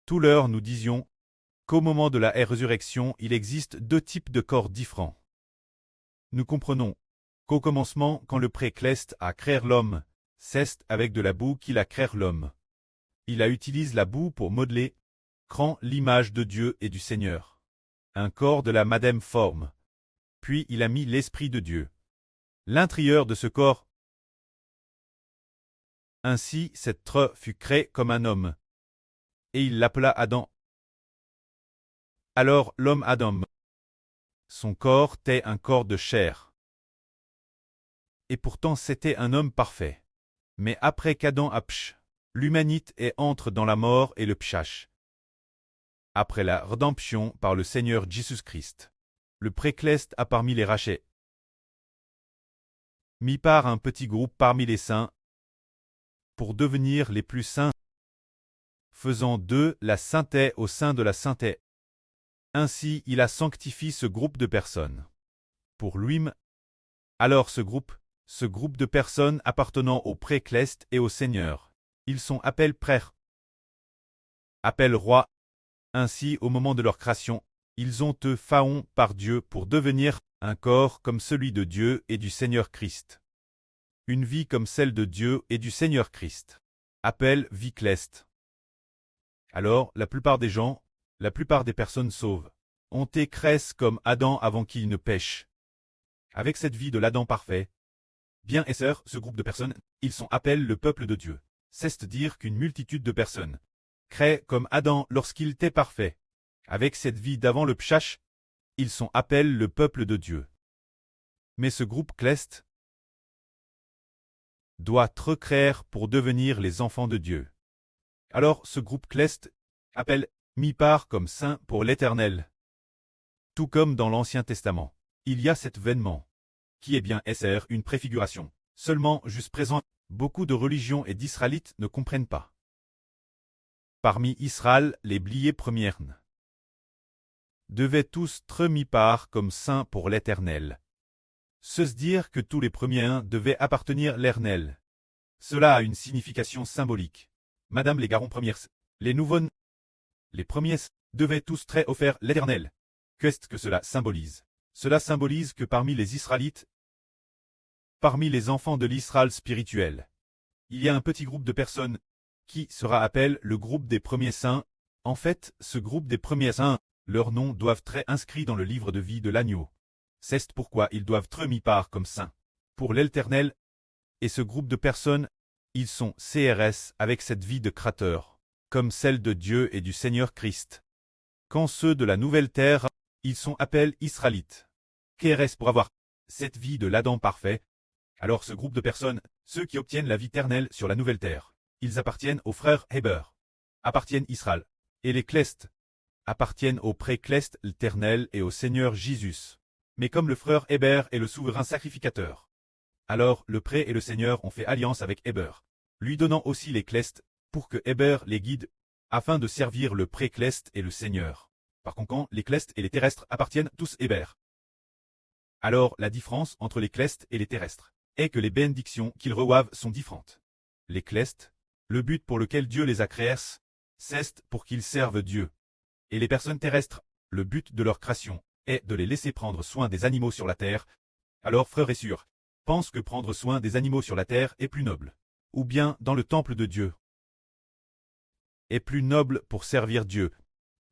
tout l'heure nous disions qu'au moment de la résurrection, il existe deux types de corps différents. Nous comprenons qu'au commencement, quand le Précleste a créé l'homme, c'est avec de la boue qu'il a créé l'homme. Il utilise la boue pour modeler, créant l'image de Dieu et du Seigneur. Un corps de la madame forme. Puis il a mis l'Esprit de Dieu. L'intérieur de ce corps. Ainsi cet être fut créé comme un homme. Et il l'appela Adam. Alors l'homme Adam. Son corps était un corps de chair. Et pourtant c'était un homme parfait. Mais après qu'Adam a psh, l'humanité entre dans la mort et le pshach. Après la rédemption par le Seigneur Jésus-Christ, le Précleste a parmi les rachets mis par un petit groupe parmi les saints pour devenir les plus saints, faisant d'eux la sainteté au sein de la sainteté. Ainsi il a sanctifié ce groupe de personnes. Pour lui-même, alors ce groupe de personnes appartenant au Précleste et au Seigneur, ils sont appelés prêtres, appellent rois. Ainsi au moment de leur création, ils ont eux faon par Dieu pour devenir un corps comme celui de Dieu et du Seigneur Christ. Une vie comme celle de Dieu et du Seigneur Christ. Appelle vie cleste. Alors, la plupart des gens, la plupart des personnes sauves, ont été créées comme Adam avant qu'il ne pêche. Avec cette vie de l'Adam parfait, bien et sœurs, ce groupe de personnes, ils sont appelés le peuple de Dieu. C'est-à-dire qu'une multitude de personnes, créées comme Adam lorsqu'il était parfait. Avec cette vie d'avant le pshach, ils sont appelés le peuple de Dieu. Mais ce groupe cleste doit être créé pour devenir les enfants de Dieu. Alors ce groupe cleste appelle mis part comme saint pour l'Éternel. Tout comme dans l'Ancien Testament, il y a cet vêtement, qui est bien une préfiguration. Seulement, juste présent, beaucoup de religions et d'Israélites ne comprennent pas. Parmi Israël, les bliés premières devaient tous être mis part comme saints pour l'Éternel. Se dire que tous les premiers devaient appartenir à l'Éternel. Cela a une signification symbolique. Madame les garons premières, les nouveau-nés, les premiers devaient tous être offerts l'Éternel. Qu'est-ce que cela symbolise? Cela symbolise que parmi les Israélites, parmi les enfants de l'Israël spirituel, il y a un petit groupe de personnes qui sera appelé le groupe des premiers saints. En fait, ce groupe des premiers saints, leurs noms doivent être inscrits dans le livre de vie de l'agneau. C'est pourquoi ils doivent être mis part comme saints pour l'Éternel. Et ce groupe de personnes, ils sont CRS avec cette vie de créateur, comme celle de Dieu et du Seigneur Christ. Quand ceux de la nouvelle terre, ils sont appelés Israélites. KRS pour avoir cette vie de l'Adam parfait. Alors ce groupe de personnes, ceux qui obtiennent la vie éternelle sur la nouvelle terre, ils appartiennent aux frères Héber, appartiennent Israël, et les clestes appartiennent au Précleste l'Éternel et au Seigneur Jésus. Mais comme le frère Héber est le souverain sacrificateur, alors le Pré et le Seigneur ont fait alliance avec Héber, lui donnant aussi les clestes, pour que Héber les guide, afin de servir le Précleste et le Seigneur. Par conséquent, les clestes et les terrestres appartiennent tous Héber. Alors la différence entre les clestes et les terrestres est que les bénédictions qu'ils reçoivent sont différentes. Les clestes, le but pour lequel Dieu les a créés, c'est pour qu'ils servent Dieu. Et les personnes terrestres, le but de leur création est de les laisser prendre soin des animaux sur la terre. Alors frères et sœurs, pensent que prendre soin des animaux sur la terre est plus noble. Ou bien dans le temple de Dieu est plus noble pour servir Dieu.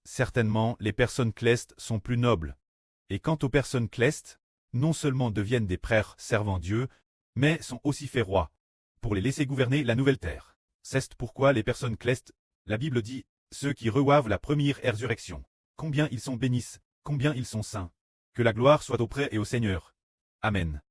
Certainement, les personnes clestes sont plus nobles. Et quant aux personnes clestes, non seulement deviennent des prêtres servant Dieu, mais sont aussi faits rois, pour les laisser gouverner la nouvelle terre. C'est pourquoi les personnes clestes, la Bible dit, ceux qui reçoivent la première résurrection, combien ils sont bénis, combien ils sont saints. Que la gloire soit auprès et au Seigneur. Amen.